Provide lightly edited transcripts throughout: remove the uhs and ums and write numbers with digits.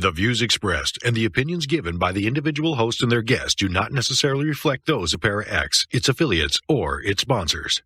The views expressed and the opinions given by the individual host and their guests do not necessarily reflect those of ParaX, its affiliates, or its sponsors.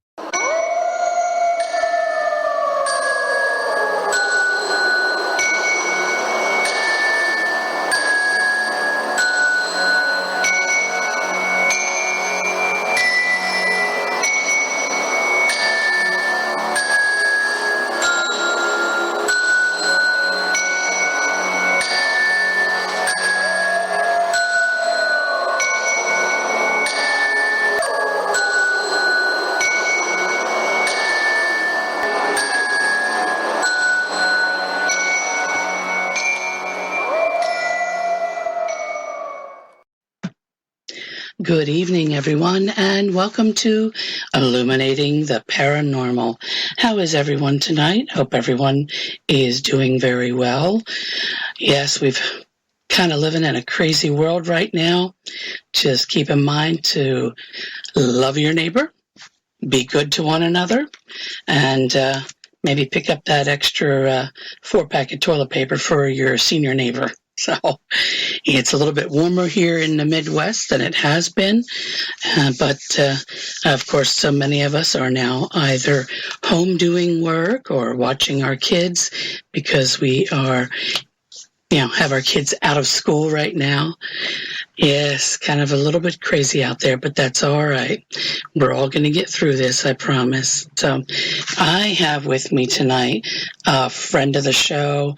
Good evening, everyone, and welcome to Illuminating the Paranormal. How is everyone tonight? Hope everyone is doing very well. Yes, we've kind of living in a crazy world right now. Just keep in mind to love your neighbor, be good to one another, and maybe pick up that extra 4-pack of toilet paper for your senior neighbor. So it's a little bit warmer here in the Midwest than it has been, but of course, so many of us are now either home doing work or watching our kids because we are, have our kids out of school right now. Yes, kind of a little bit crazy out there, but that's all right. We're all going to get through this, I promise. So I have with me tonight a friend of the show,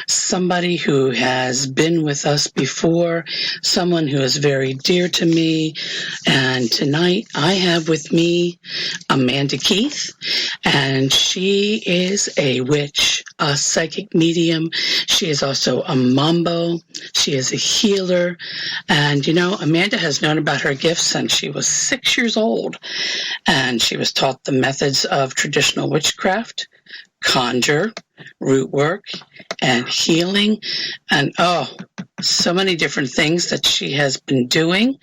somebody who has been with us before, someone who is very dear to me. And tonight I have with me Amanda Keith, and she is a witch, a psychic medium. She is also a Mambo. She is a healer. And, Amanda has known about her gifts since she was 6 years old. And she was taught the methods of traditional witchcraft, conjure, root work, and healing. And, so many different things that she has been doing.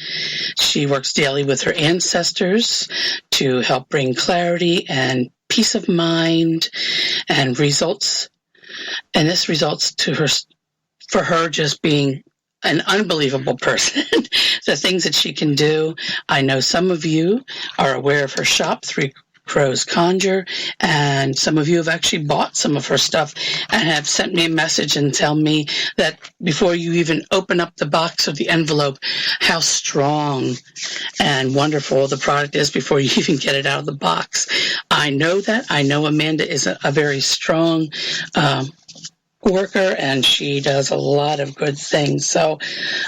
She works daily with her ancestors to help bring clarity and peace of mind and results. And this results for her just being an unbelievable person. The things that she can do. I know some of you are aware of her shop, Three Crows Conjure, and some of you have actually bought some of her stuff and have sent me a message and tell me that before you even open up the box or the envelope, how strong and wonderful the product is before you even get it out of the box. I know that. I know Amanda is a very strong worker, and she does a lot of good things. So,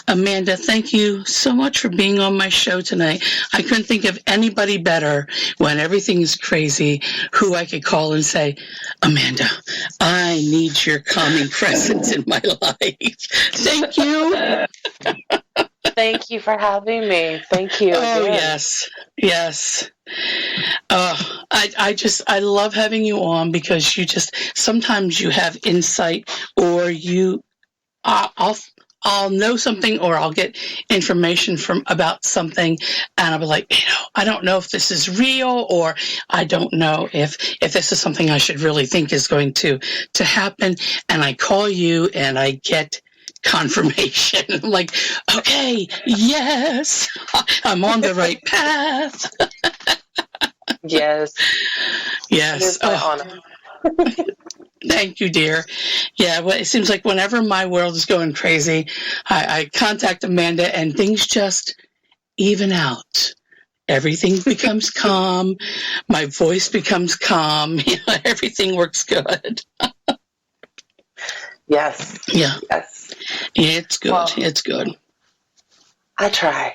Amanda, thank you so much for being on my show tonight. I couldn't think of anybody better when everything is crazy who I could call and say, Amanda, I need your calming presence in my life. Thank you. Thank you for having me. Thank you. Oh, again. Yes. I love having you on because sometimes you have insight, or I'll know something, or I'll get information about something, and I'll be like, I don't know if this is real, or I don't know if this is something I should really think is going to happen. And I call you and I get confirmation. I'm like, okay, yes, I'm on the right path. Yes. Yes. It is my honor. Thank you, dear. Yeah, well, it seems like whenever my world is going crazy, I contact Amanda and things just even out. Everything becomes calm. My voice becomes calm. Everything works good. Yes. Yeah. Yes. It's good. Well, it's good. I try.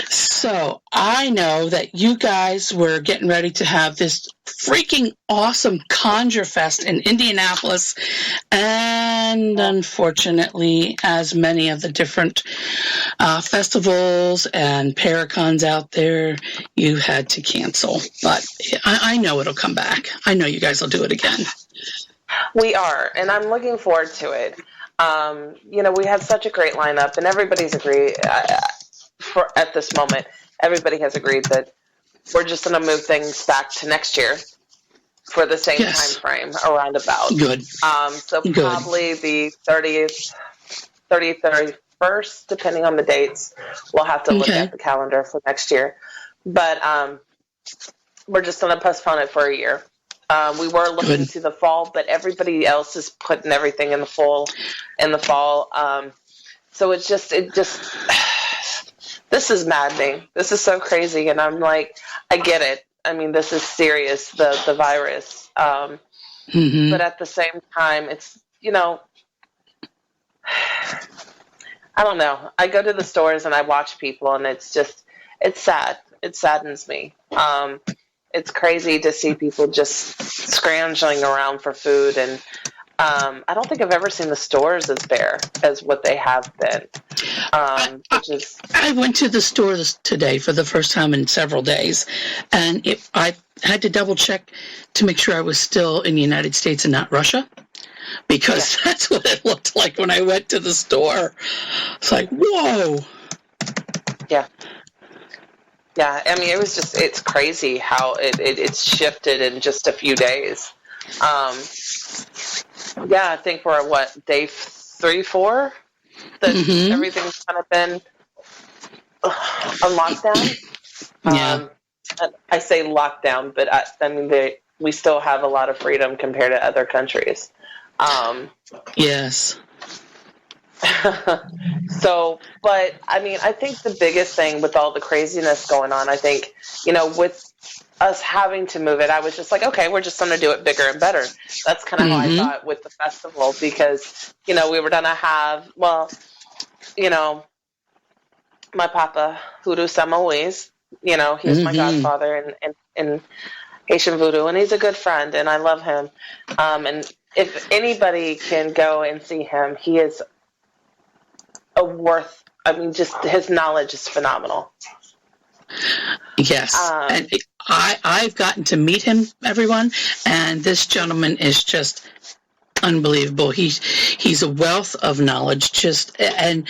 So I know that you guys were getting ready to have this freaking awesome Conjure Fest in Indianapolis, and unfortunately, as many of the different festivals and paracons out there, you had to cancel. But I know it'll come back. I know you guys will do it again. We are, and I'm looking forward to it. We have such a great lineup, and everybody's agreed. At this moment, everybody has agreed that we're just going to move things back to next year. for the same Yes. time frame, around about. Good. So probably the 30th, 31st, depending on the dates. We'll have to look at the calendar for next year. But we're just going to postpone it for a year. We were looking to the fall, but everybody else is putting everything in the fall. So it just, this is maddening. This is so crazy. And I'm like, I get it. I mean, this is serious, the virus. But at the same time, it's, I don't know. I go to the stores and I watch people, and it's just, it's sad. It saddens me. It's crazy to see people just scrounging around for food, and I don't think I've ever seen the stores as bare as what they have been. I went to the store today for the first time in several days, and I had to double check to make sure I was still in the United States and not Russia, because that's what it looked like when I went to the store. It's like, whoa. Yeah. Yeah, I mean, it's crazy how it's shifted in just a few days. I think we're at, day 3, 4? That everything's kind of been on lockdown. I say lockdown, but I mean, we still have a lot of freedom compared to other countries. Yes. So, but I mean, I think the biggest thing with all the craziness going on, I think, with us having to move it, I was just like, okay, we're just going to do it bigger and better. That's kind of how I thought with the festival, because, we were going to have, my papa, Voodoo Samoise, he's my godfather in Haitian Voodoo, and he's a good friend, and I love him. And if anybody can go and see him, he is just his knowledge is phenomenal. Yes. And I've gotten to meet him, everyone, and this gentleman is just unbelievable. He's a wealth of knowledge, and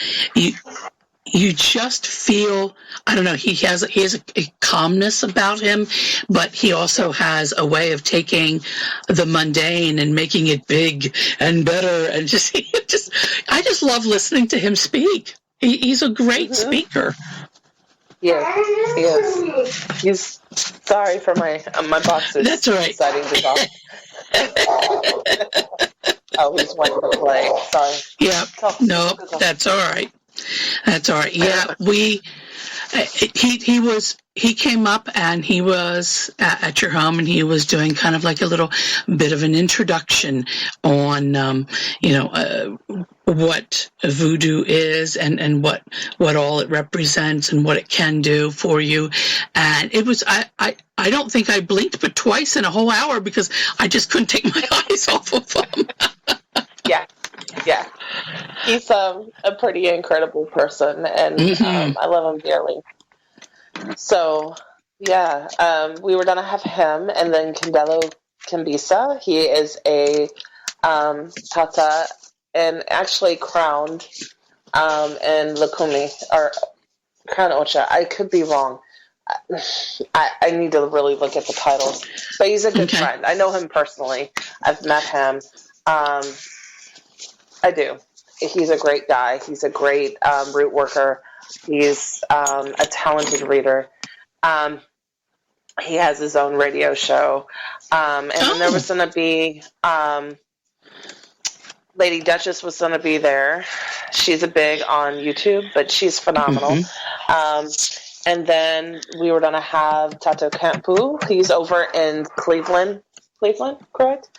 you just feel, I don't know, he has a calmness about him, but he also has a way of taking the mundane and making it big and better, and I just love listening to him speak. He's a great speaker. Yes, he is. He's sorry for my boxers. That's all right. Deciding to talk. Oh, he's wanting to play. Sorry. Yeah. No, that's all right. That's all right. Yeah, he came up and he was at your home, and he was doing kind of like a little bit of an introduction on, what voodoo is and what all it represents and what it can do for you. And it was, I don't think I blinked but twice in a whole hour, because I just couldn't take my eyes off of him. Yeah. He's a pretty incredible person, and I love him dearly. So, we were going to have him, and then Candelo Kimbisa. He is a Tata, and actually crowned in Lukumi, or Crown Ocha. I could be wrong. I need to really look at the titles. But he's a good friend. I know him personally. I've met him. I do. He's a great guy. He's a great root worker. He's a talented reader. He has his own radio show. And then there was going to be Lady Duchess was going to be there. She's a big on YouTube, but she's phenomenal. And then we were going to have Tato Campu. He's over in Cleveland, correct?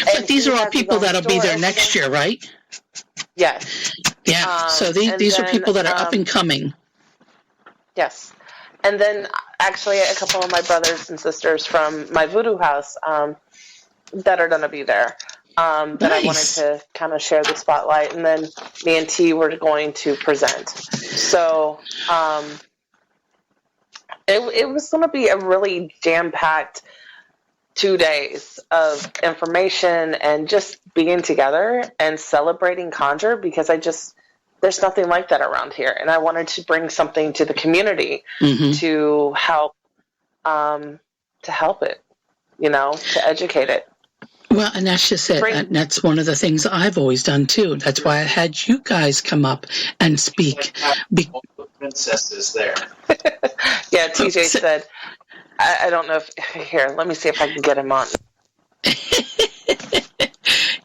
But these are all people that'll be there next year, right? Yes. Yeah. So these are people that are up and coming. Yes. And then actually a couple of my brothers and sisters from my voodoo house that are going to be there. That I wanted to kind of share the spotlight. And then me and T were going to present. So it was going to be a really jam-packed 2 days of information and just being together and celebrating Conjure, because there's nothing like that around here. And I wanted to bring something to the community to help to help it, to educate it. Well, and that's just it. And that's one of the things I've always done too. That's why I had you guys come up and speak. All the princesses there. Yeah, TJ said, I don't know if, here, let me see if I can get him on.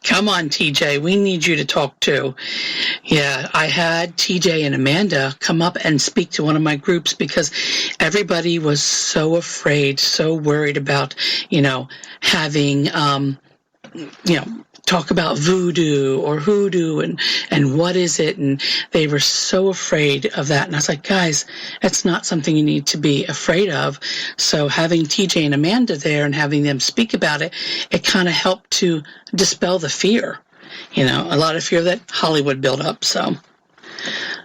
Come on, TJ. We need you to talk too. Yeah, I had TJ and Amanda come up and speak to one of my groups because everybody was so afraid, so worried about, having, talk about voodoo or hoodoo and what is it, and they were so afraid of that. And I was like, guys, that's not something you need to be afraid of. So having TJ and Amanda there and having them speak about it, it kind of helped to dispel the fear. A lot of fear that Hollywood built up. So,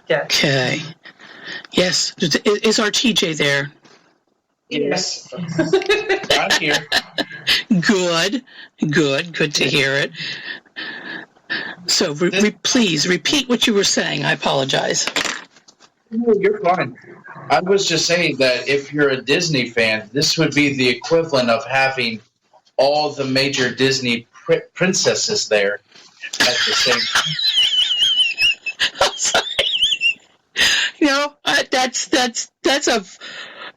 yeah. Okay. Yes. Is our TJ there? Yes. I'm here. Good to hear it. So please repeat what you were saying. I apologize. No, you're fine. I was just saying that if you're a Disney fan, this would be the equivalent of having all the major Disney princesses there at the same time. I'm sorry.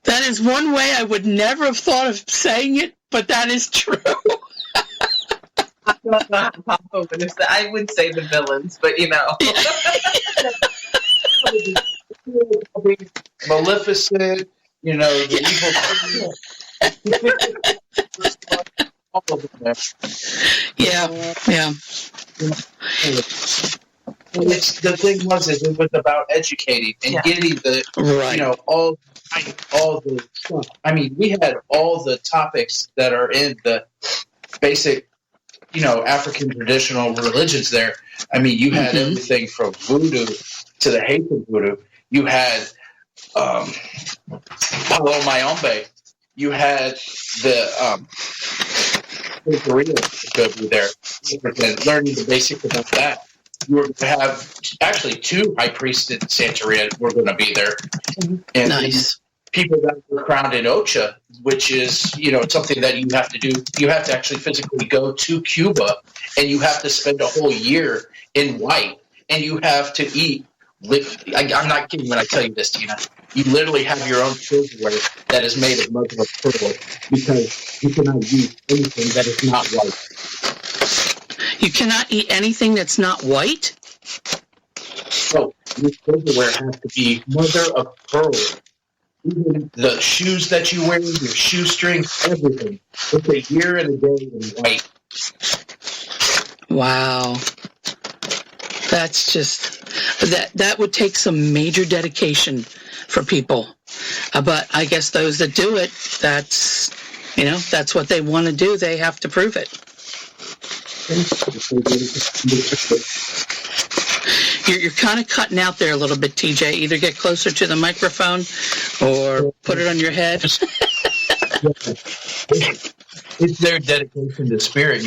That is one way I would never have thought of saying it, but that is true. I don't know how to pop open. I would say the villains, but Maleficent, the evil. All of them there. Yeah. The thing was, it was about educating and getting the, right. all the stuff. I mean, we had all the topics that are in the basic, African traditional religions there. I mean, you had everything from voodoo to the Haitian voodoo. You had Palo Mayombe. You had the Korea there. Learning the basics about that. You were going to have actually 2 high priests in Santeria were going to be there. And nice. People that were crowned in Ocha, which is, something that you have to do. You have to actually physically go to Cuba, and you have to spend a whole year in white, and you have to eat. I'm not kidding when I tell you this, Tina. You literally have your own silverware that is made of mother of pearl because you cannot use anything that is not white. You cannot eat anything that's not white? So your silverware has to be mother of pearl. Even the shoes that you wear, your shoestrings, everything. It's a year and a day in white. Wow. That's just, that would take some major dedication for people. But I guess those that do it, that's what they want to do. They have to prove it. You're kind of cutting out there a little bit, TJ. Either get closer to the microphone or put it on your head. It's their dedication to spirit,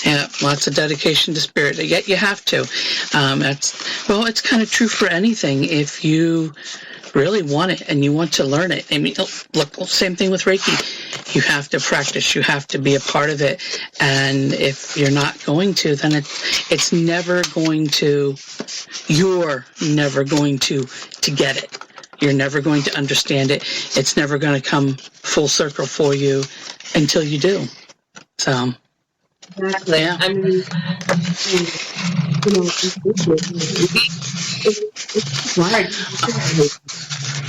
Yeah, lots of dedication to spirit. Yet you have to. It's kind of true for anything. If you really want it and you want to learn it, I mean, look, same thing with Reiki. You have to practice. You have to be a part of it. And if you're not going to, then it's never going to. You're never going to get it. You're never going to understand it. It's never going to come full circle for you until you do. So. Exactly. Yeah. I mean,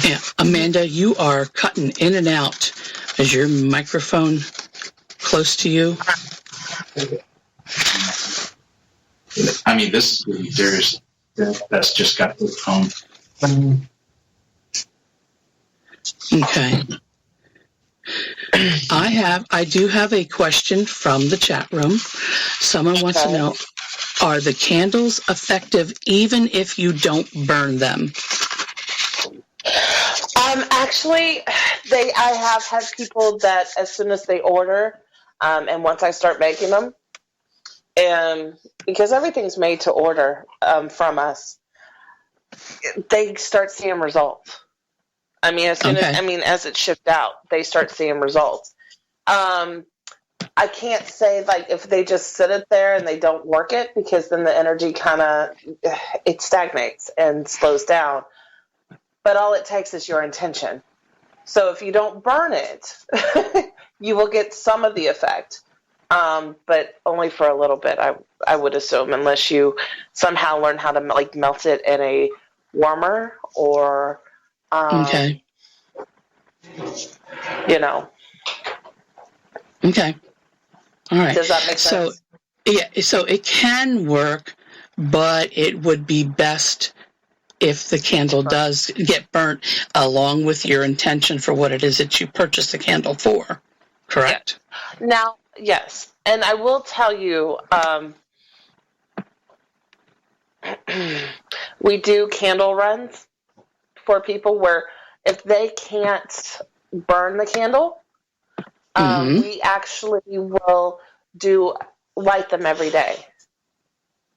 Yeah, Amanda, you are cutting in and out. Is your microphone close to you? I mean, this is really serious. That's just got the phone. Okay. I do have a question from the chat room. Someone wants to know, are the candles effective even if you don't burn them? Actually, I have had people that as soon as they order, and once I start making them, and because everything's made to order from us, they start seeing results. I mean, as it shipped out, they start seeing results. I can't say like if they just sit it there and they don't work it, because then the energy it stagnates and slows down. But all it takes is your intention. So if you don't burn it, you will get some of the effect, but only for a little bit. I would assume, unless you somehow learn how to like melt it in a warmer or, Okay. Okay. All right. Does that make sense? So it can work, but it would be best if the candle does get burnt along with your intention for what it is that you purchased the candle for. Correct? Yeah. Now, yes. And I will tell you, we do candle runs for people where if they can't burn the candle, we actually will light them every day.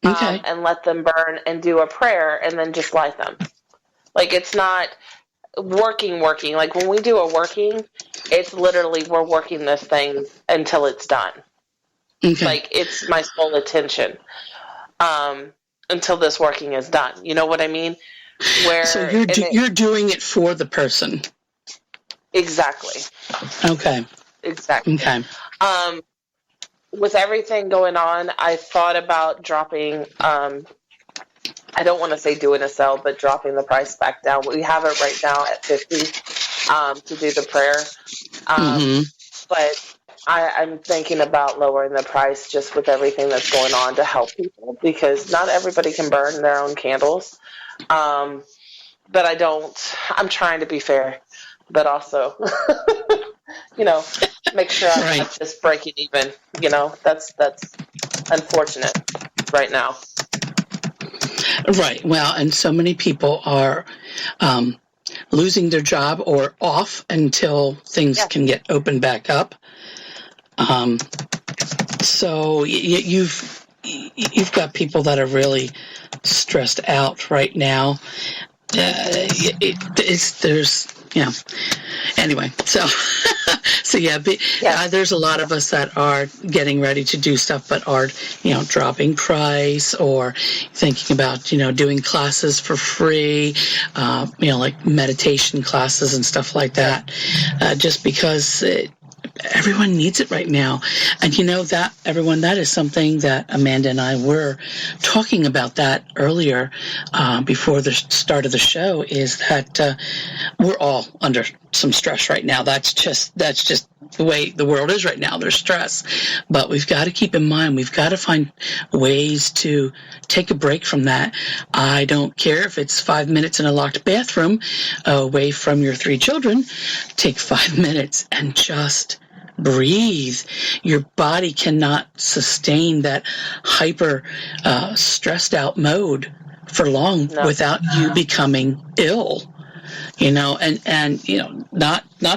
Okay. And let them burn and do a prayer and then just light them. Like, it's not working. Like, when we do a working, it's literally we're working this thing until it's done. Okay. Like, it's my sole attention until this working is done. You know what I mean? So you're doing it for the person. Exactly. Okay. Exactly. Okay. With everything going on, I thought about dropping, I don't want to say doing a sale, but dropping the price back down. We have it right now at $50 to do the prayer. But I'm thinking about lowering the price just with everything that's going on to help people, because not everybody can burn their own candles. But I'm trying to be fair, but also, make sure I'm not just breaking even. That's unfortunate right now. Right. Well, and so many people are losing their job or off until things can get opened back up. So you've got people that are really stressed out right now. Anyway, there's a lot of us that are getting ready to do stuff, but are, dropping price or thinking about, doing classes for free, like meditation classes and stuff like that, just because everyone needs it right now. And that is something that Amanda and I were talking about that earlier, before the start of the show, is that we're all under some stress right now. That's just the way the world is right now. There's stress, but we've got to keep in mind, we've got to find ways to take a break from that. I don't care if it's 5 minutes in a locked bathroom away from your 3 children. Take 5 minutes and just breathe. Your body cannot sustain that hyper stressed out mode for long without you becoming ill. Not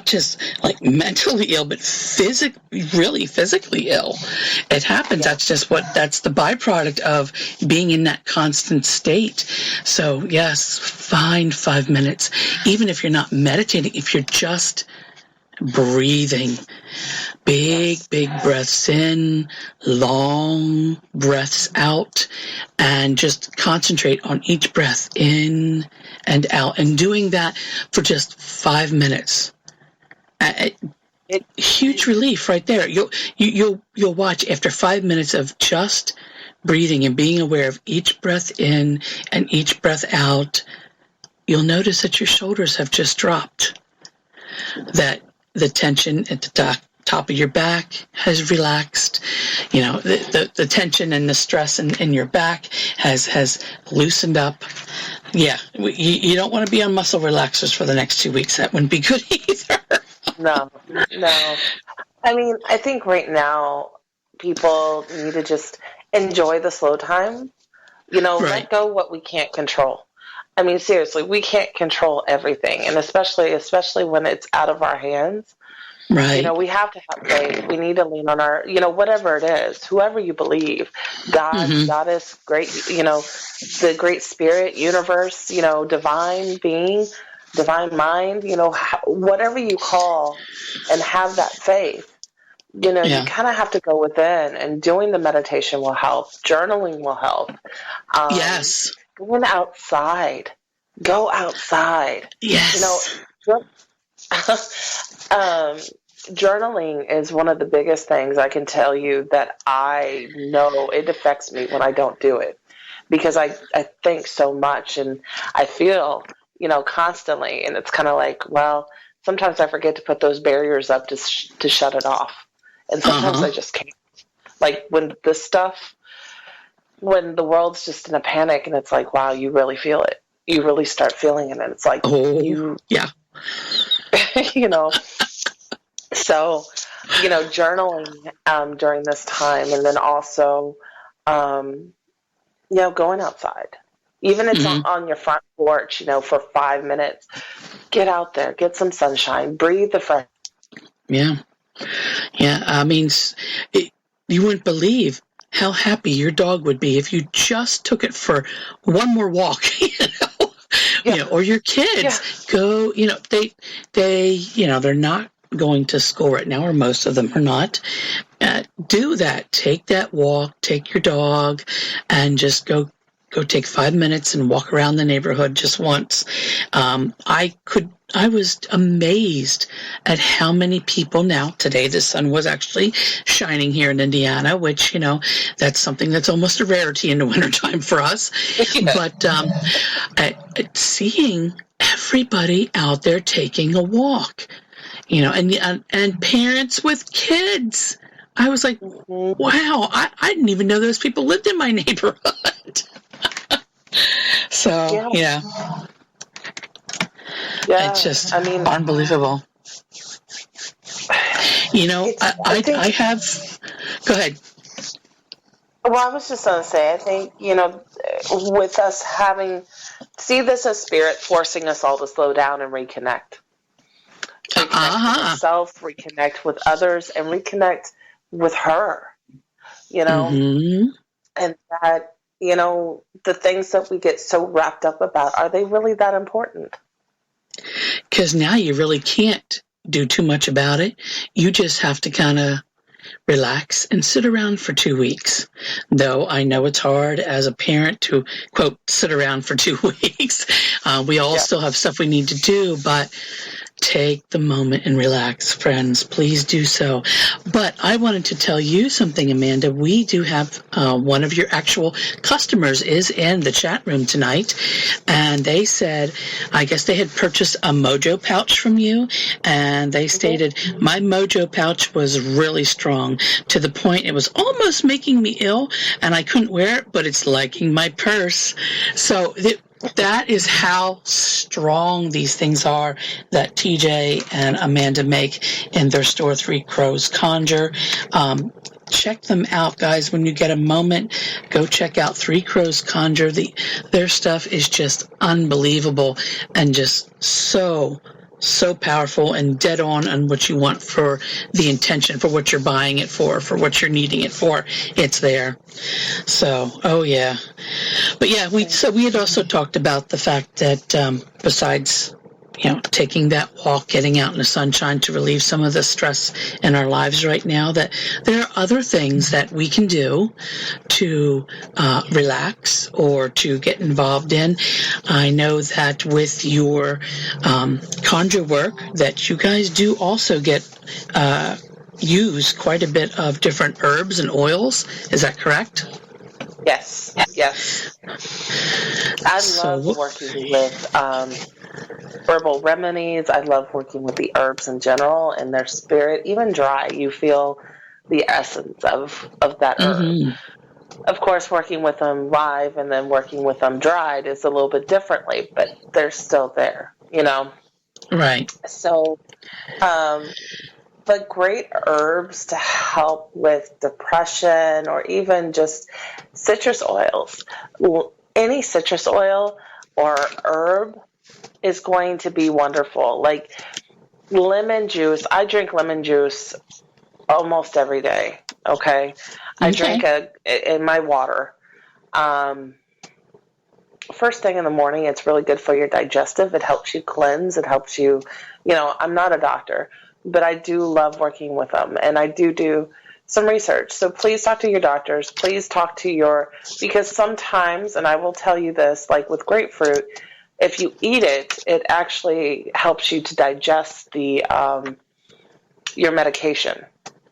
just like mentally ill, but really physically ill. It happens. That's the byproduct of being in that constant state. So yes, find 5 minutes, even if you're not meditating, if you're just breathing. Big breaths in, long breaths out, and just concentrate on each breath in and out, and doing that for just 5 minutes. Huge relief right there. You'll watch after 5 minutes of just breathing and being aware of each breath in and each breath out. You'll notice that your shoulders have just dropped. That the tension at the top of your back has relaxed. The tension and the stress in your back has loosened up. Yeah, you don't want to be on muscle relaxers for the next 2 weeks. That wouldn't be good either. No. I mean, I think right now people need to just enjoy the slow time. Let go what we can't control. I mean, seriously, we can't control everything, and especially when it's out of our hands. Right. We have to have faith. We need to lean on our, whatever it is, whoever you believe, God, Goddess, great, the great spirit, universe, divine being. divine mind, whatever you call, and have that faith. You kind of have to go within, and doing the meditation will help. Journaling will help. Yes. Going outside. Go outside. Yes. Journaling is one of the biggest things I can tell you that I know it affects me when I don't do it, because I think so much and I feel, constantly. And it's kind of like, well, sometimes I forget to put those barriers up to shut it off. And sometimes I just can't. Like when the world's just in a panic and it's like, wow, you really feel it. You really start feeling it. And it's like, yeah. So, journaling during this time, and then also, going outside. Even if it's on your front porch, for 5 minutes, get out there, get some sunshine, breathe the fresh. Yeah. Yeah. I mean, you wouldn't believe how happy your dog would be if you just took it for one more walk, or your kids go, they're not going to school right now, or most of them are not. Do that. Take that walk, take your dog, and just go take 5 minutes and walk around the neighborhood just once. I was amazed at how many people now, today the sun was actually shining here in Indiana, which, that's something that's almost a rarity in the wintertime for us. But seeing everybody out there taking a walk, and parents with kids. I was like, wow, I didn't even know those people lived in my neighborhood. So, yeah. It's just unbelievable. I have... Go ahead. Well, I was just going to say, I think, with us see this as spirit forcing us all to slow down and reconnect. Reconnect with ourselves, reconnect with others, and reconnect with her, and that, the things that we get so wrapped up about, are they really that important? Because now you really can't do too much about it. You just have to kind of relax and sit around for 2 weeks. Though I know it's hard as a parent to, quote, sit around for 2 weeks. We all still have stuff we need to do, but take the moment and relax, friends. Please do so. But I wanted to tell you something, Amanda. We do have one of your actual customers is in the chat room tonight, and they said, I guess they had purchased a Mojo pouch from you, and they stated, my Mojo pouch was really strong to the point it was almost making me ill, and I couldn't wear it, but it's liking my purse. So that is how strong these things are that TJ and Amanda make in their store, Three Crows Conjure. Check them out, guys. When you get a moment, go check out Three Crows Conjure. Their stuff is just unbelievable and just so powerful and dead on what you want for the intention, for what you're buying it for what you're needing it for. It's there. So, But yeah, we had also talked about the fact that besides, taking that walk, getting out in the sunshine to relieve some of the stress in our lives right now, that there are other things that we can do to relax or to get involved in. I know that with your conjure work that you guys do also get use quite a bit of different herbs and oils. Is that correct? Yes. I love working with herbal remedies. I love working with the herbs in general and their spirit. Even dry, you feel the essence of that herb. Of course, working with them live and then working with them dried is a little bit differently, but they're still there, Right. So, but great herbs to help with depression or even just citrus oils. Any citrus oil or herb is going to be wonderful. Like lemon juice. I drink lemon juice almost every day. Okay. I drink it in my water. first thing in the morning, it's really good for your digestive. It helps you cleanse. It helps you, I'm not a doctor, but I do love working with them, and I do some research. So please talk to your doctors. Please talk to because sometimes, and I will tell you this, like with grapefruit, if you eat it, it actually helps you to digest your medication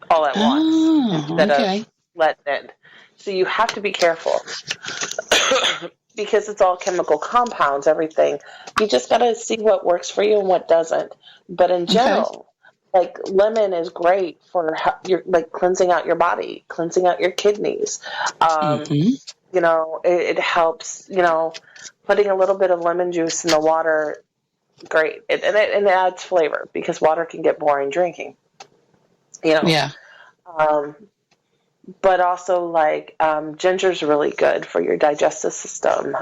all at once instead of letting it. So you have to be careful because it's all chemical compounds, everything. You just got to see what works for you and what doesn't. But in general, like lemon is great for like cleansing out your body, cleansing out your kidneys. It helps, putting a little bit of lemon juice in the water. Great. And it adds flavor because water can get boring drinking. Yeah. But also like ginger's really good for your digestive system.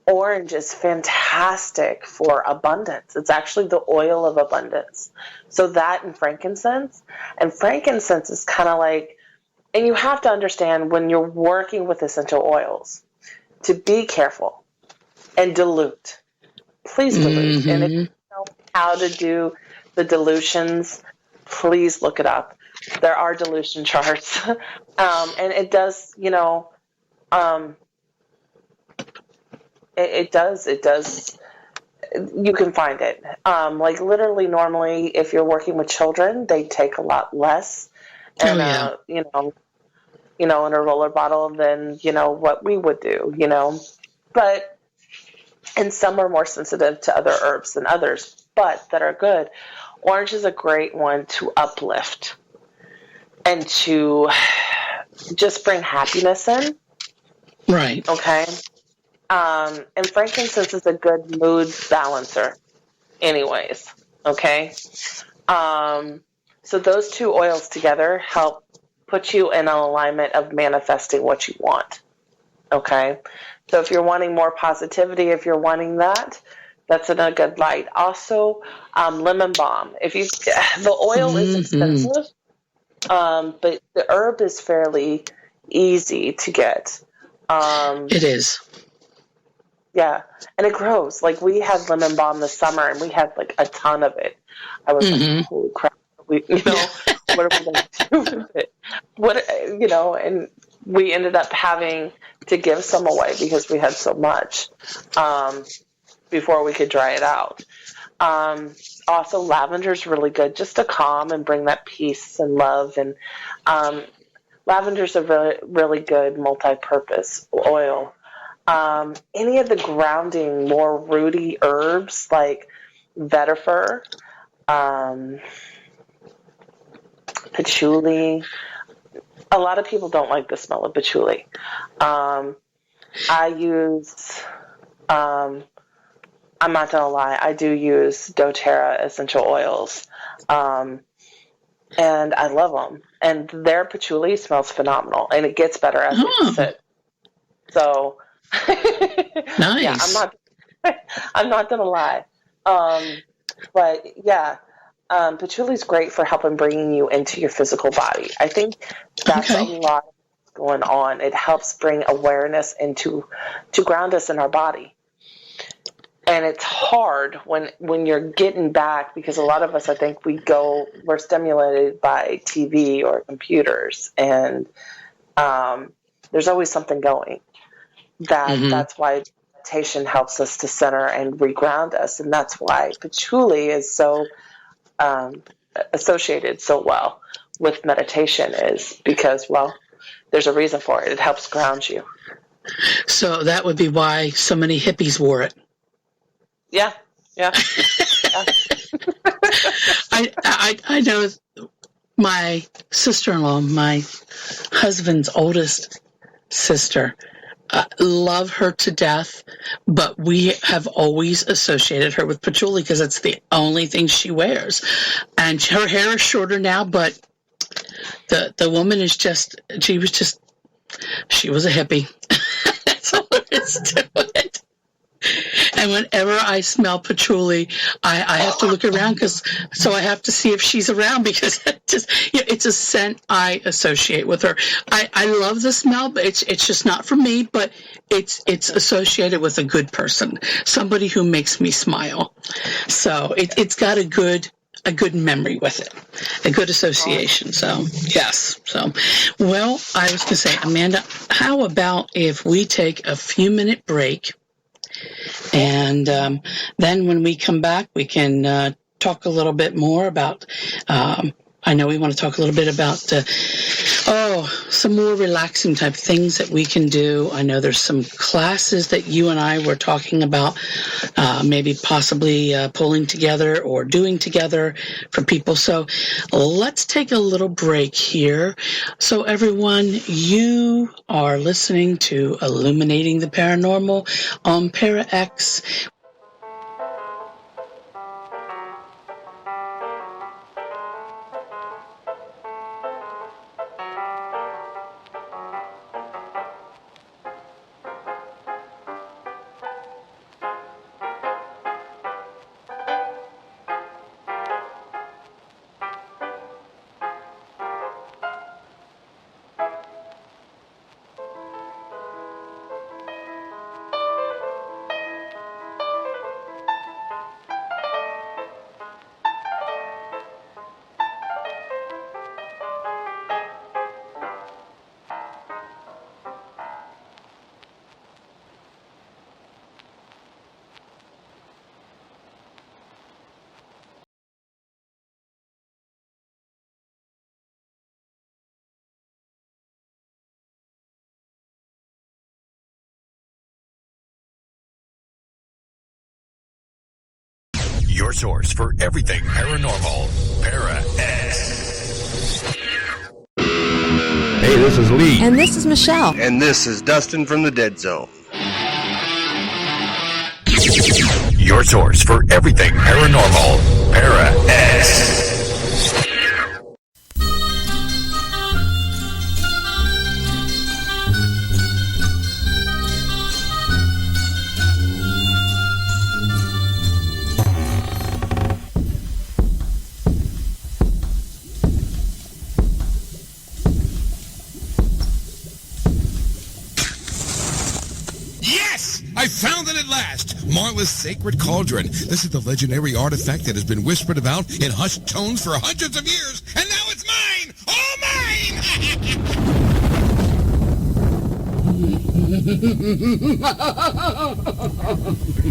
Orange is fantastic for abundance. It's actually the oil of abundance. So that and frankincense is kind of like, and you have to understand when you're working with essential oils to be careful and dilute. Please dilute. And if you know how to do the dilutions, please look it up. There are dilution charts. And it does, it does, you can find it. Like literally normally if you're working with children, they take a lot less in in a roller bottle than, what we would do, but, and some are more sensitive to other herbs than others, but that are good. Orange is a great one to uplift and to just bring happiness in. Right. Okay. And frankincense is a good mood balancer anyways. Okay. So those two oils together help put you in an alignment of manifesting what you want. Okay. So if you're wanting more positivity, if you're wanting that's in a good light. Also, lemon balm. The oil is expensive, but the herb is fairly easy to get. It is. Yeah, and it grows. Like we had lemon balm this summer, and we had like a ton of it. I was like, "Holy crap!" What are we going to do with it? And we ended up having to give some away because we had so much before we could dry it out. Also, lavender is really good, just to calm and bring that peace and love. And lavender's a really, really good multi-purpose oil. Any of the grounding, more rooty herbs like vetiver, patchouli. A lot of people don't like the smell of patchouli. I use, I'm not going to lie, I do use doTERRA essential oils. And I love them. And their patchouli smells phenomenal. And it gets better as it sits. So, nice. Yeah, I'm not going to lie. But yeah, patchouli is great for helping bringing you into your physical body. I think that's a lot going on. It helps bring awareness to ground us in our body. And it's hard when you're getting back, because a lot of us, I think we're stimulated by TV or computers, and there's always something going. That's why meditation helps us to center and reground us, and that's why patchouli is so associated so well with meditation, is because, well, there's a reason for it. It helps ground you. So that would be why so many hippies wore it. Yeah. I know my sister-in-law, my husband's oldest sister, love her to death, but we have always associated her with patchouli because it's the only thing she wears. And her hair is shorter now, but the woman is she was a hippie. That's all there is to it. And whenever I smell patchouli, I have to look around so I have to see if she's around because it's a scent I associate with her. I love the smell, but it's just not for me. But it's associated with a good person, somebody who makes me smile. So it's got a good memory with it, a good association. So, yes. So, well, I was going to say, Amanda, how about if we take a few-minute break, and then when we come back, we can talk a little bit more about, I know we want to talk a little bit about, some more relaxing type things that we can do. I know there's some classes that you and I were talking about, maybe possibly pulling together or doing together for people. So let's take a little break here. So everyone, you are listening to Illuminating the Paranormal on Para X. Your source for everything paranormal. Para X. Hey, this is Lee. And this is Michelle. And this is Dustin from the Dead Zone. Your source for everything paranormal. Para X. I found it at last! Marla's Sacred Cauldron. This is the legendary artifact that has been whispered about in hushed tones for hundreds of years, and now it's mine! All mine!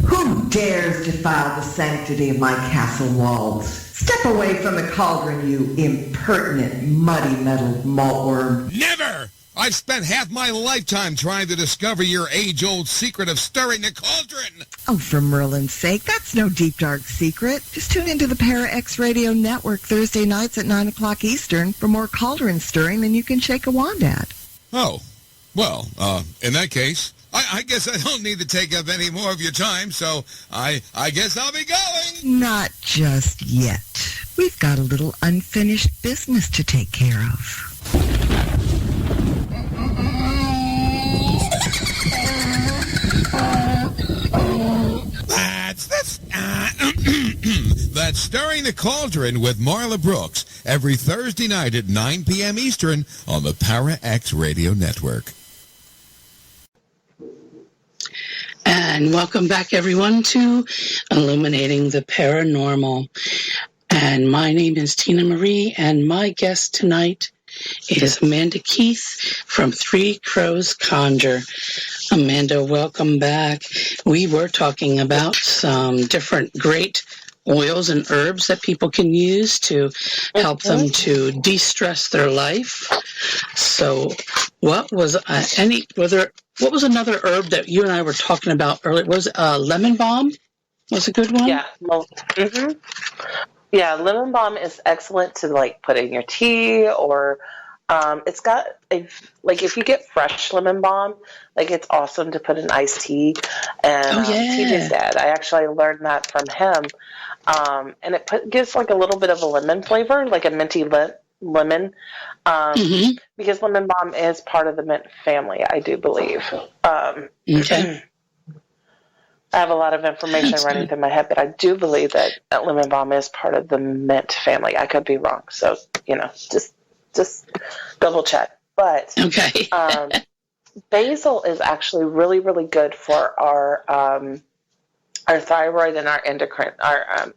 Who dares defile the sanctity of my castle walls? Step away from the cauldron, you impertinent, muddy-metaled maltworm. Never! I've spent half my lifetime trying to discover your age-old secret of stirring the cauldron. Oh, for Merlin's sake, that's no deep, dark secret. Just tune into the Para X Radio Network Thursday nights at 9 o'clock Eastern for more cauldron stirring than you can shake a wand at. Oh, well, in that case, I guess I don't need to take up any more of your time, so I guess I'll be going. Not just yet. We've got a little unfinished business to take care of. That's Stirring the Cauldron with Marla Brooks every Thursday night at 9 p.m. Eastern on the Para X Radio Network. And welcome back, everyone, to Illuminating the Paranormal. And my name is Tina Marie, and my guest tonight is Amanda Keith from Three Crows Conjure. Amanda, welcome back. We were talking about some different great oils and herbs that people can use to help them to de-stress their life. So what was what was another herb that you and I were talking about earlier? Was lemon balm was a good one? Yeah. Yeah, lemon balm is excellent to put in your tea, or it's got if you get fresh lemon balm, it's awesome to put in iced tea. And TJ's dad, I actually learned that from him, and it gives a little bit of a lemon flavor, like a minty lemon, because lemon balm is part of the mint family, I do believe. Okay. I have a lot of information running through my head, but I do believe that lemon balm is part of the mint family. I could be wrong, so just double check. But Okay. basil is actually really, really good for our thyroid and our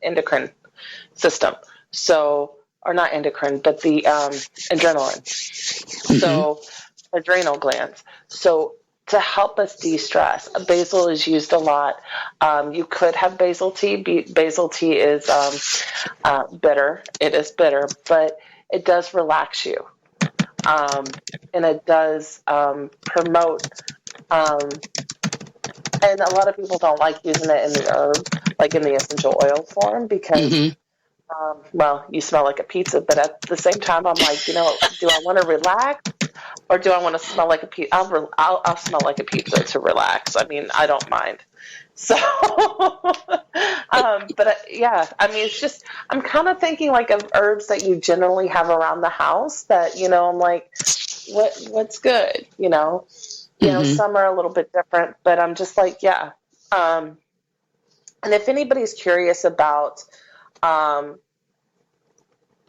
endocrine system. So, or not endocrine, but the adrenaline. Mm-hmm. So, adrenal glands. So, to help us de-stress, basil is used a lot. You could have basil tea. Basil tea is bitter. It is bitter, but it does relax you. And it does promote, and a lot of people don't like using it in the herb, like in the essential oil form, because, well, you smell like a pizza. But at the same time, I'm like, do I want to relax, or do I want to smell like a pizza? I'll smell like a pizza to relax. I mean, I don't mind. So, yeah, I mean, it's just, I'm kind of thinking like of herbs that you generally have around the house that, I'm like, what's good, some are a little bit different, but I'm just like, yeah. And if anybody's curious about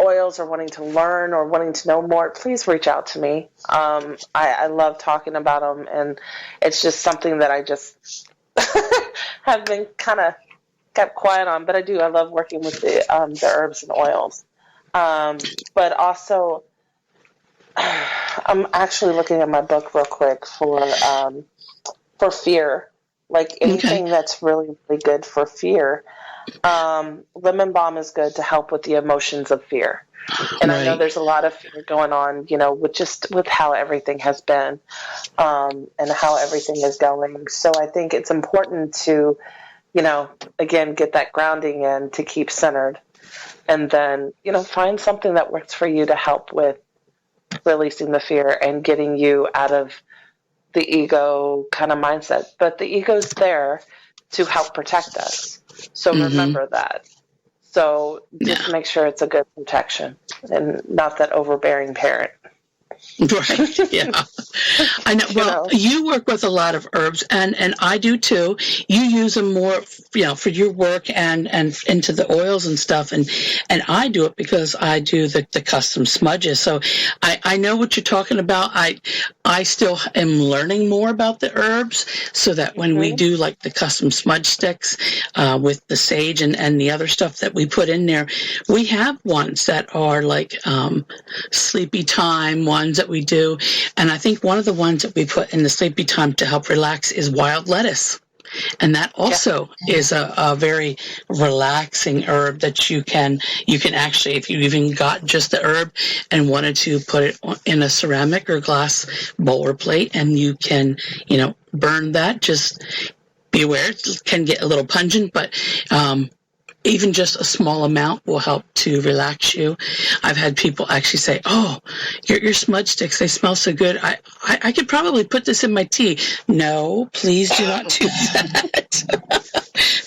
oils or wanting to learn or wanting to know more, please reach out to me. I love talking about them, and it's just something that I just have been kind of kept quiet on, but I love working with the herbs and oils. But also, I'm actually looking at my book real quick for fear, like anything that's really, really good for fear. Lemon balm is good to help with the emotions of fear. And I know there's a lot of fear going on, with how everything has been, and how everything is going. So I think it's important to, again, get that grounding in to keep centered, and then, find something that works for you to help with releasing the fear and getting you out of the ego kind of mindset. But the ego's there to help protect us. So remember that. So just make sure it's a good protection and not that overbearing parent. Right. Yeah. I know. Well, you work with a lot of herbs, and I do too. You use them more, for your work and into the oils and stuff. And I do it because I do the custom smudges. So I know what you're talking about. I still am learning more about the herbs, so that when we do like the custom smudge sticks with the sage and the other stuff that we put in there, we have ones that are like sleepy time ones that we do. And I think one of the ones that we put in the sleepy time to help relax is wild lettuce. And that also is a very relaxing herb that you can actually, if you even got just the herb and wanted to put it in a ceramic or glass bowl or plate, and you can, burn that. Just be aware it can get a little pungent, but even just a small amount will help to relax you. I've had people actually say, "Oh, your smudge sticks, they smell so good. I could probably put this in my tea." No, please do not do that.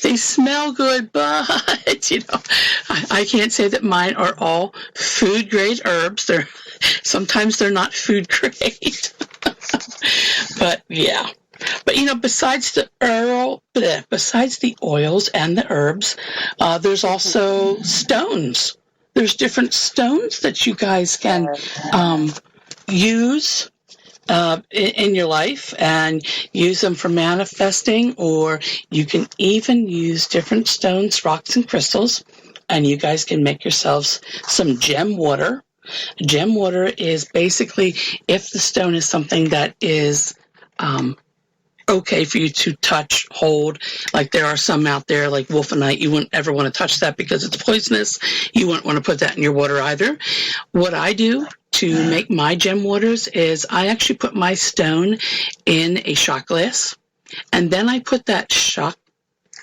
They smell good, but I can't say that mine are all food grade herbs. Sometimes they're not food grade. But yeah. But besides the oils and the herbs, there's also stones. There's different stones that you guys can use in your life, and use them for manifesting, or you can even use different stones, rocks, and crystals, and you guys can make yourselves some gem water. Gem water is basically if the stone is something that is okay for you to touch, hold. Like there are some out there like wolfenite. You wouldn't ever want to touch that because it's poisonous. You wouldn't want to put that in your water either. What I do to make my gem waters is I actually put my stone in a shot glass, and then I put that shot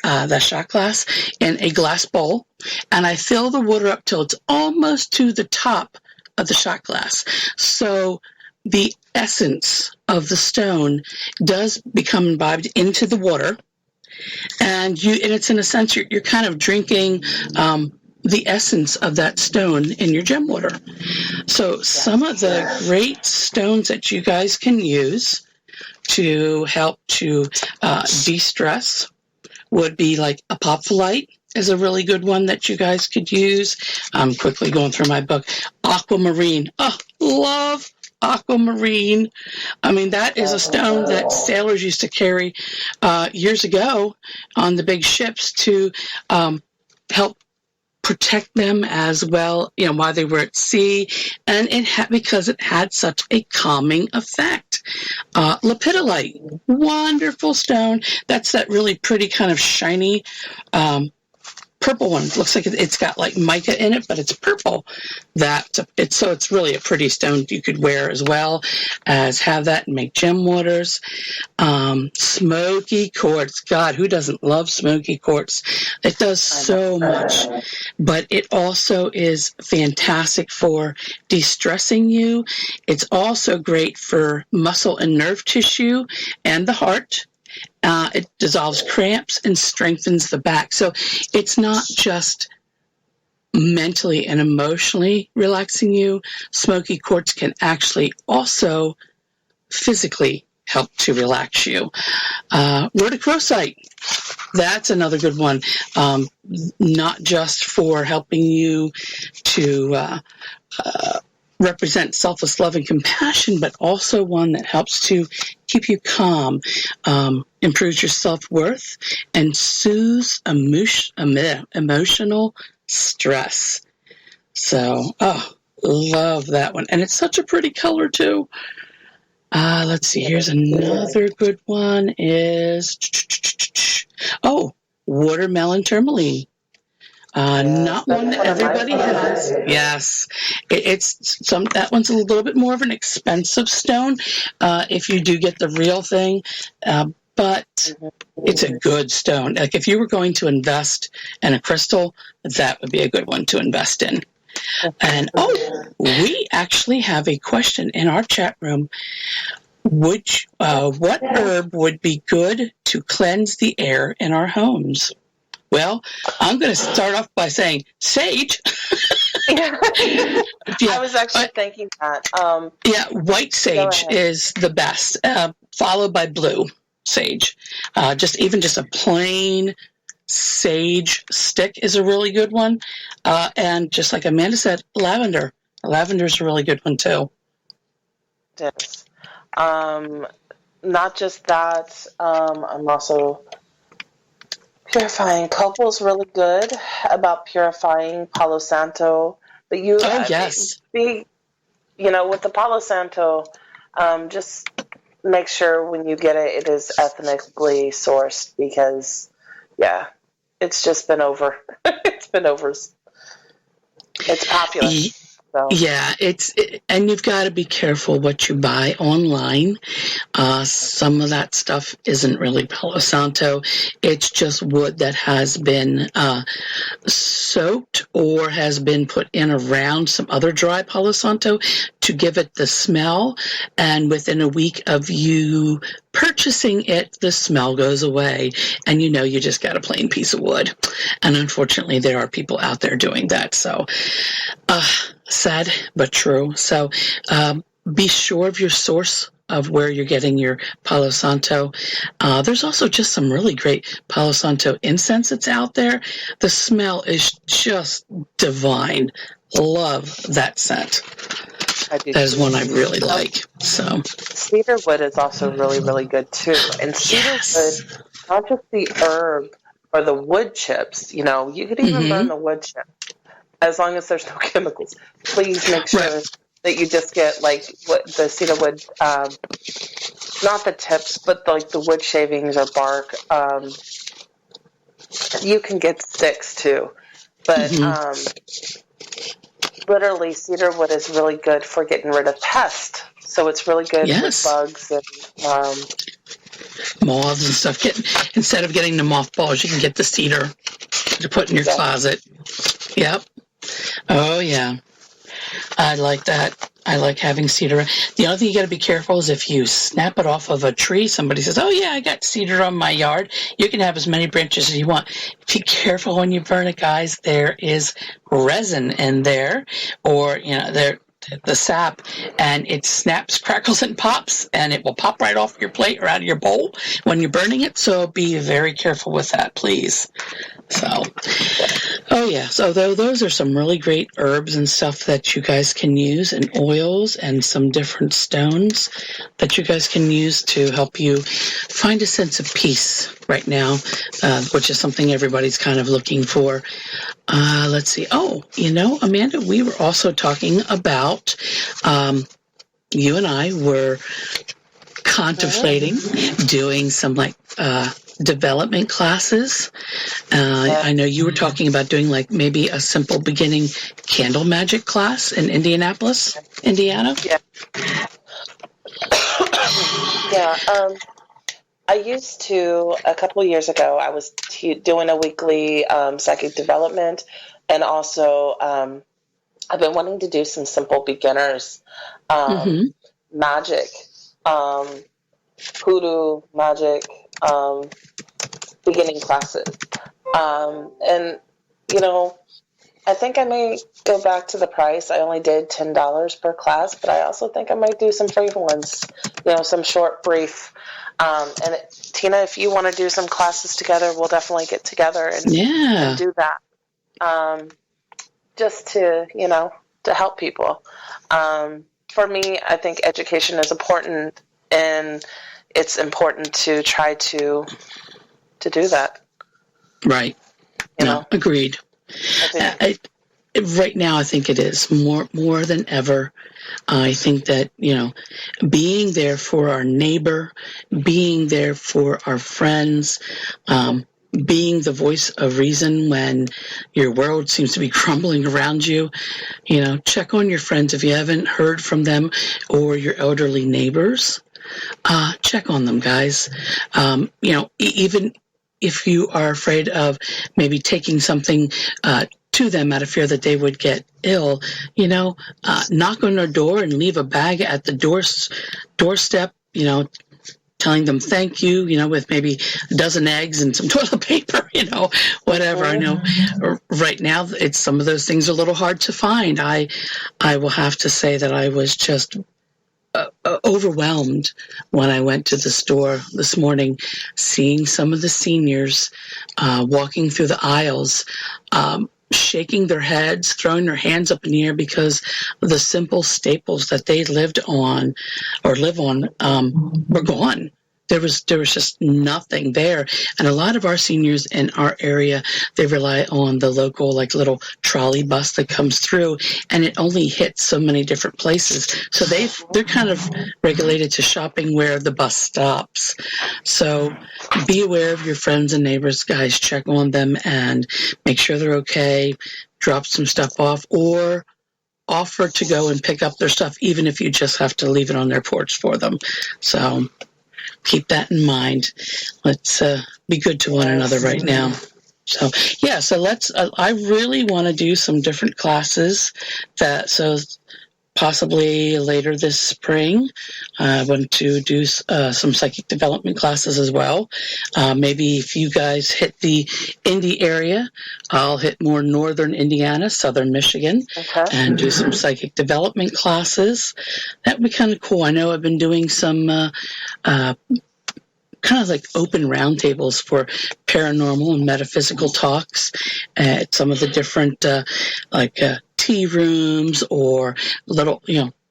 glass in a glass bowl, and I fill the water up till it's almost to the top of the shot glass. So the essence of the stone does become imbibed into the water, and it's in a sense you're kind of drinking the essence of that stone in your gem water. So some of the great stones that you guys can use to help to de-stress would be like apophyllite is a really good one that you guys could use. I'm quickly going through my book. Aquamarine. Oh, love aquamarine. I mean, that is a stone that sailors used to carry years ago on the big ships to help protect them as well, while they were at sea, and because it had such a calming effect. Lepidolite, wonderful stone. That's that really pretty kind of shiny purple one. It looks like it's got like mica in it, but it's purple. It's really a pretty stone you could wear as well as have that and make gem waters. Smoky quartz. God, who doesn't love smoky quartz? It does so much, but it also is fantastic for de-stressing you. It's also great for muscle and nerve tissue and the heart. It dissolves cramps and strengthens the back. So it's not just mentally and emotionally relaxing you. Smoky quartz can actually also physically help to relax you. Rhodochrosite, that's another good one. Not just for helping you to represent selfless love and compassion, but also one that helps to keep you calm, improves your self-worth, and soothes emotional stress. So, love that one. And it's such a pretty color, too. Let's see. Here's another good one is, watermelon tourmaline. Not one that everybody has. Yes, that one's a little bit more of an expensive stone if you do get the real thing, but it's a good stone. Like if you were going to invest in a crystal, that would be a good one to invest in. And we actually have a question in our chat room. What herb would be good to cleanse the air in our homes? Well, I'm going to start off by saying sage. I was actually thinking that. White sage is the best, followed by blue sage. Just a plain sage stick is a really good one. And just like Amanda said, lavender. Lavender is a really good one, too. It is. Not just that, I'm also purifying. Copal's really good about purifying. Palo Santo. But with the Palo Santo, just make sure when you get it, it is ethnically sourced because, it's just been over. It's popular. So. Yeah, and you've got to be careful what you buy online. Some of that stuff isn't really Palo Santo. It's just wood that has been soaked or has been put in around some other dry Palo Santo to give it the smell. And within a week of you purchasing it, the smell goes away, and you just got a plain piece of wood. And unfortunately, there are people out there doing that. So, sad but true. So, be sure of your source of where you're getting your Palo Santo. There's also just some really great Palo Santo incense that's out there. The smell is just divine. Love that scent. That is one I really like. So cedar wood is also really, really good too. And cedar wood, not just the herb or the wood chips. You could even burn the wood chips as long as there's no chemicals. Please make sure that you just get what the cedar wood, not the tips, but the wood shavings or bark. You can get sticks too, but literally, cedar wood is really good for getting rid of pests. So it's really good with bugs and moths and stuff. Instead of getting the mothballs, you can get the cedar to put in your closet. Yep. Oh, yeah. I like that. I like having cedar. The other thing you got to be careful is if you snap it off of a tree, somebody says, "Oh yeah, I got cedar on my yard." You can have as many branches as you want. Be careful when you burn it, guys. There is resin in there, or the sap, and it snaps, crackles, and pops, and it will pop right off your plate or out of your bowl when you're burning it. So be very careful with that, please. So, oh yeah. So those are some really great herbs and stuff that you guys can use, and oils and some different stones that you guys can use to help you find a sense of peace right now, which is something everybody's kind of looking for. Let's see. Oh, Amanda, we were also talking about, you and I were contemplating doing some development classes. I know you were talking about doing maybe a simple beginning candle magic class in Indianapolis, Indiana. Yeah. Yeah. I used to, a couple of years ago, I was doing a weekly psychic development, and also I've been wanting to do some simple beginners magic, hoodoo magic, beginning classes. And, I think I may go back to the price. I only did $10 per class, but I also think I might do some free ones, some short, brief. And Tina, if you want to do some classes together, we'll definitely get together and do that. Just to, to help people. For me, I think education is important, and it's important to try to do that. Right. Agreed. Right now, I think it is more than ever. I think that, being there for our neighbor, being there for our friends, being the voice of reason when your world seems to be crumbling around you, check on your friends if you haven't heard from them, or your elderly neighbors. Check on them, guys. Even if you are afraid of maybe taking something to them out of fear that they would get ill, knock on their door and leave a bag at the doorstep, telling them thank you, with maybe a dozen eggs and some toilet paper, whatever. I know right now some of those things are a little hard to find. I will have to say that I was just overwhelmed when I went to the store this morning, seeing some of the seniors walking through the aisles, shaking their heads, throwing their hands up in the air because the simple staples that they lived on or live on were gone. There was just nothing there. And a lot of our seniors in our area, they rely on the local little trolley bus that comes through, and it only hits so many different places. So they're kind of regulated to shopping where the bus stops. So be aware of your friends and neighbors, guys. Check on them and make sure they're okay. Drop some stuff off, or offer to go and pick up their stuff, even if you just have to leave it on their porch for them. So keep that in mind. Let's be good to one another right now. So let's, I really want to do some different classes possibly later this spring. I want to do some psychic development classes as well. Maybe if you guys hit the Indy area, I'll hit more northern Indiana, southern Michigan, and do some psychic development classes. That would be kind of cool. I know I've been doing some kind of open roundtables for paranormal and metaphysical talks at some of the different tea rooms or little,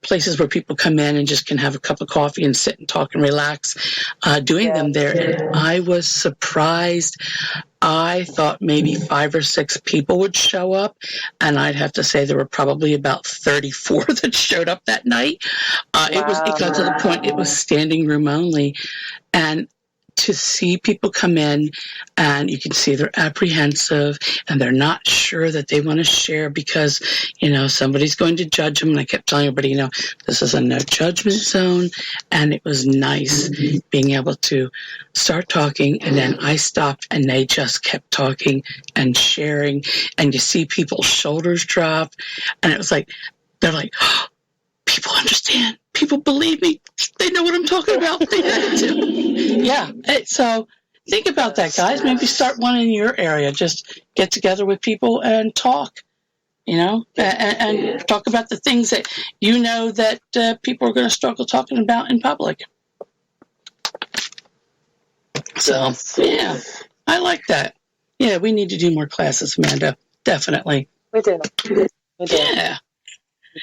places where people come in and just can have a cup of coffee and sit and talk and relax, doing them there. And I was surprised. I thought maybe 5 or 6 people would show up, and I'd have to say there were probably about 34 that showed up that night. It got to the point it was standing room only. And to see people come in and you can see they're apprehensive and they're not sure that they want to share because, somebody's going to judge them. And I kept telling everybody, this is a no judgment zone. And it was nice being able to start talking. And then I stopped and they just kept talking and sharing. And you see people's shoulders drop. And it was they're like, oh, people understand. People believe me. They know what I'm talking about. They have to. Yeah. So think about that, guys. Maybe start one in your area. Just get together with people and talk. and talk about the things that that people are going to struggle talking about in public. So, yeah, I like that. Yeah, we need to do more classes, Amanda. Definitely. We do. Yeah.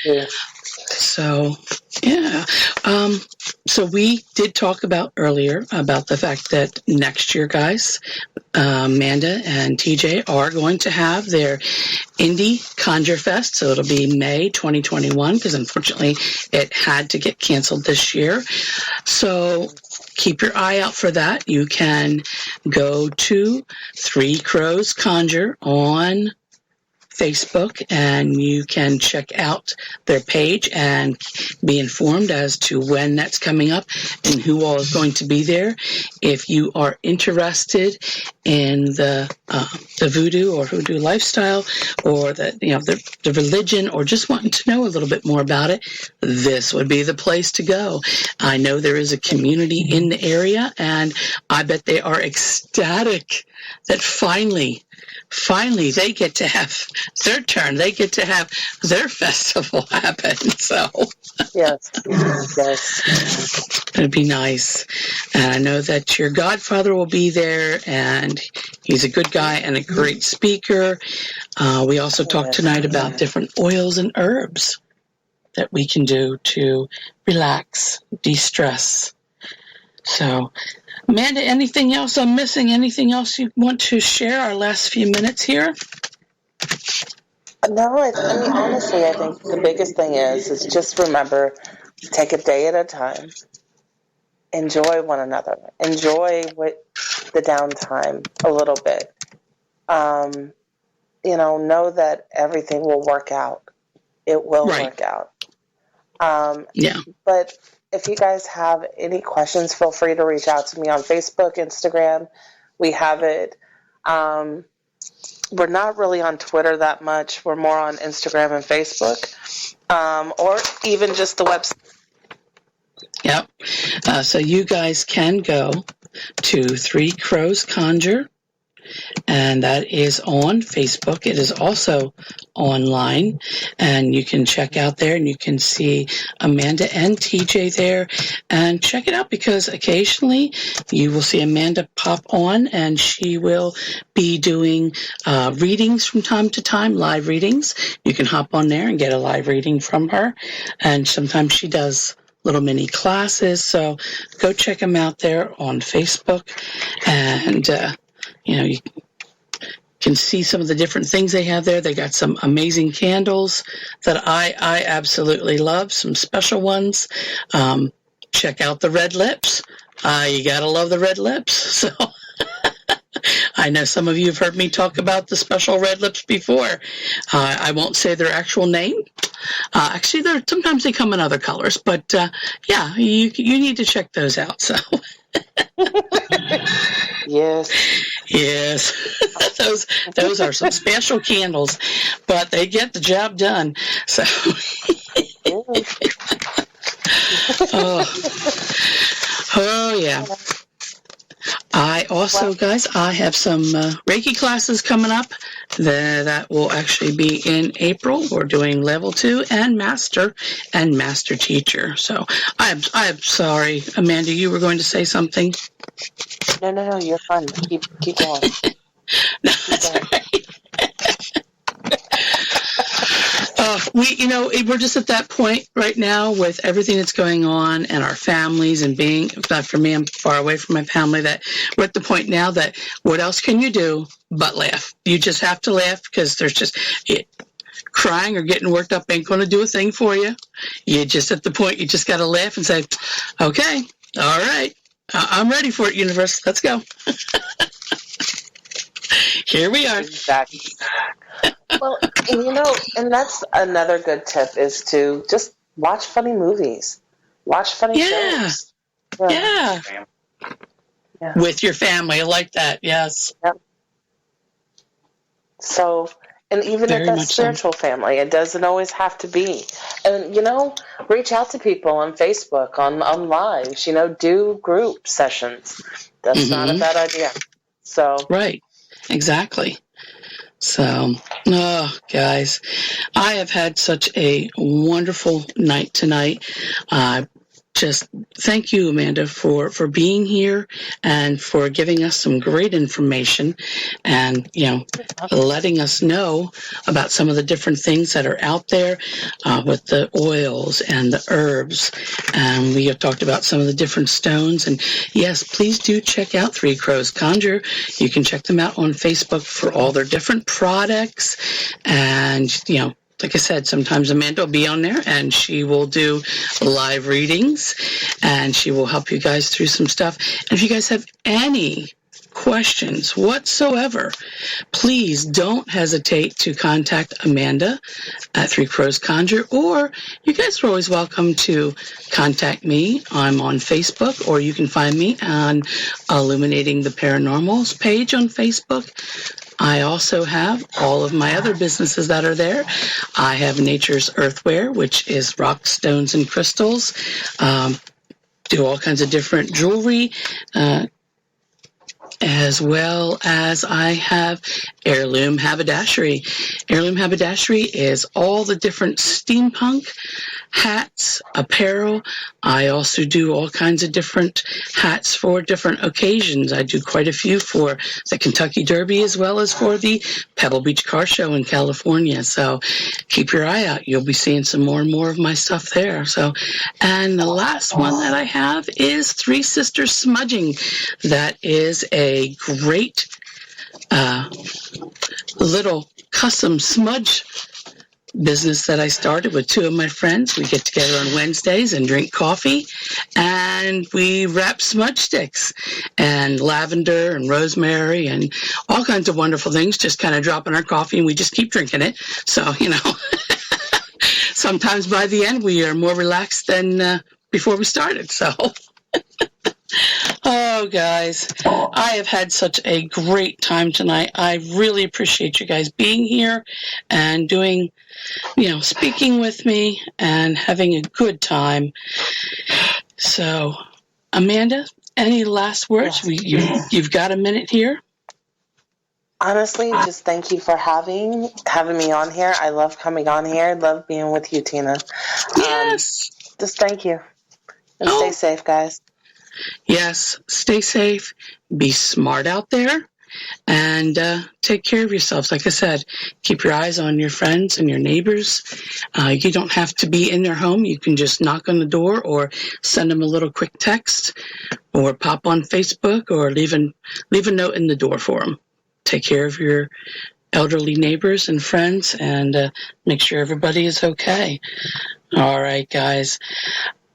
We do. So, yeah. So we did talk about earlier about the fact that next year, guys, Amanda and TJ are going to have their Indie Conjure Fest. So it'll be May 2021 because unfortunately it had to get canceled this year. So keep your eye out for that. You can go to Three Crows Conjure on Facebook, and you can check out their page and be informed as to when that's coming up and who all is going to be there. If you are interested in the voodoo or hoodoo lifestyle, or the religion, or just wanting to know a little bit more about it, this would be the place to go. I know there is a community in the area, and I bet they are ecstatic that finally they get to have their turn. They get to have their festival happen. So yes, it'd be nice. And I know that your godfather will be there, and he's a good guy and a great speaker. We also talked tonight about different oils and herbs that we can do to relax, de-stress. So, Amanda, anything else I'm missing? Anything else you want to share our last few minutes here? No, I mean, honestly, I think the biggest thing is just remember, take a day at a time. Enjoy one another. Enjoy the downtime a little bit. Know that everything will work out. It will work out. But if you guys have any questions, feel free to reach out to me on Facebook, Instagram. We have it. We're not really on Twitter that much. We're more on Instagram and Facebook, or even just the website. Yep. So you guys can go to Three Crows Conjure, and that is on Facebook. It is also online, and you can check out there, and you can see Amanda and TJ there, and check it out, because occasionally you will see Amanda pop on, and she will be doing readings from time to time, live readings. You can hop on there and get a live reading from her, and sometimes she does little mini classes. So go check them out there on Facebook, and you can see some of the different things they have there. They got some amazing candles that I absolutely love, some special ones. Check out the red lips. You gotta love the red lips. So I know some of you have heard me talk about the special red lips before. I won't say their actual name. Actually, sometimes they come in other colors, but you need to check those out. So yes, those are some special candles, but they get the job done. So oh yeah. I also, guys, I have some Reiki classes coming up that will actually be in April. We're doing level 2 and master teacher. So I'm sorry, Amanda, you were going to say something? No, you're fine. Keep going. No, that's all right. We're just at that point right now with everything that's going on and our families, and being, for me, I'm far away from my family, that we're at the point now that what else can you do but laugh? You just have to laugh, because there's just crying or getting worked up ain't going to do a thing for you. You're just at the point you just got to laugh and say, okay, all right, I'm ready for it, universe. Let's go. Here we are. Exactly. Well, and that's another good tip, is to just watch funny movies. Watch funny shows. Yeah. With your family. I like that. Yes. Yep. So, and even if that's spiritual family, it doesn't always have to be. And, reach out to people on Facebook, on lives, do group sessions. That's not a bad idea. So. Right. Exactly. So, oh, guys, I have had such a wonderful night tonight. Just thank you, Amanda, for being here and for giving us some great information and, letting us know about some of the different things that are out there with the oils and the herbs. And we have talked about some of the different stones. And yes, please do check out Three Crows Conjure. You can check them out on Facebook for all their different products. And, like I said, sometimes Amanda will be on there and she will do live readings and she will help you guys through some stuff. And if you guys have any questions whatsoever, please don't hesitate to contact Amanda at Three Crows Conjure, or you guys are always welcome to contact me. I'm on Facebook, or you can find me on Illuminating the Paranormal's page on Facebook. I also have all of my other businesses that are there. I have Nature's Earthware, which is rocks, stones, and crystals. Do all kinds of different jewelry, as well as I have Heirloom Haberdashery. Heirloom Haberdashery is all the different steampunk hats, apparel. I also do all kinds of different hats for different occasions. I do quite a few for the Kentucky Derby as well as for the Pebble Beach Car Show in California. So keep your eye out. You'll be seeing some more and more of my stuff there. And the last one that I have is Three Sisters Smudging. That is a great little custom smudge business that I started with two of my friends. We get together on Wednesdays and drink coffee, and we wrap smudge sticks and lavender and rosemary and all kinds of wonderful things, just kind of drop in our coffee and we just keep drinking it. So, sometimes by the end we are more relaxed than before we started. So oh, guys, I have had such a great time tonight. I really appreciate you guys being here and doing, speaking with me and having a good time. So, Amanda, any last words? You've got a minute here. Honestly, just thank you for having me on here. I love coming on here. I love being with you, Tina. Yes. Just thank you. And stay safe, guys. Yes, stay safe, be smart out there, and take care of yourselves. Like I said, keep your eyes on your friends and your neighbors. You don't have to be in their home. You can just knock on the door or send them a little quick text or pop on Facebook or leave a note in the door for them. Take care of your elderly neighbors and friends and make sure everybody is okay. All right, guys.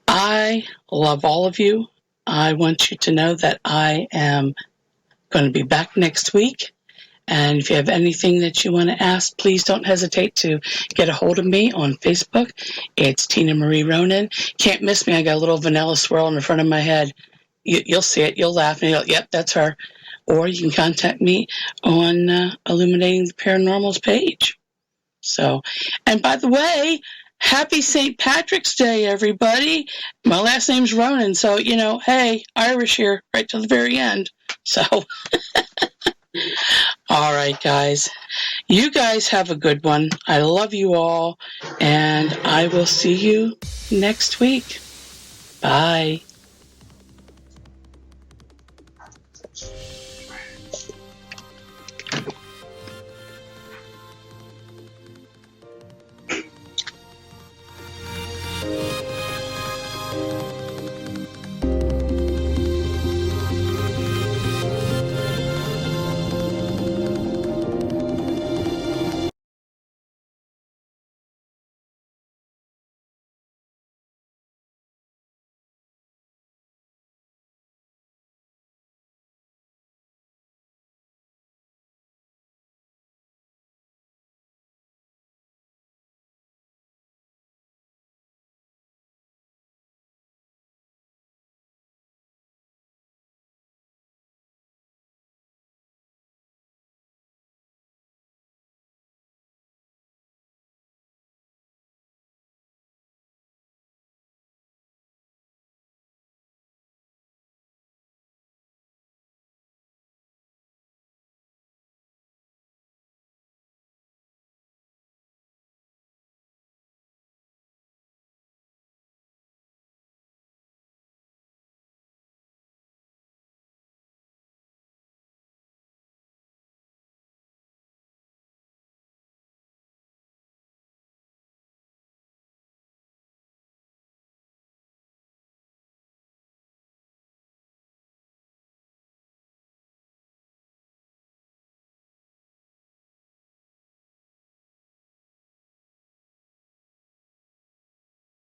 I love all of you. I want you to know that I am going to be back next week. And if you have anything that you want to ask, please don't hesitate to get a hold of me on Facebook. It's Tina Marie Ronan. Can't miss me. I got a little vanilla swirl in the front of my head. You'll see it. You'll laugh. And you'll, yep, that's her. Or you can contact me on Illuminating the Paranormal's page. So, and by the way, happy St. Patrick's Day, everybody. My last name's Ronan, so, hey, Irish here, right to the very end. So, all right, guys. You guys have a good one. I love you all, and I will see you next week. Bye.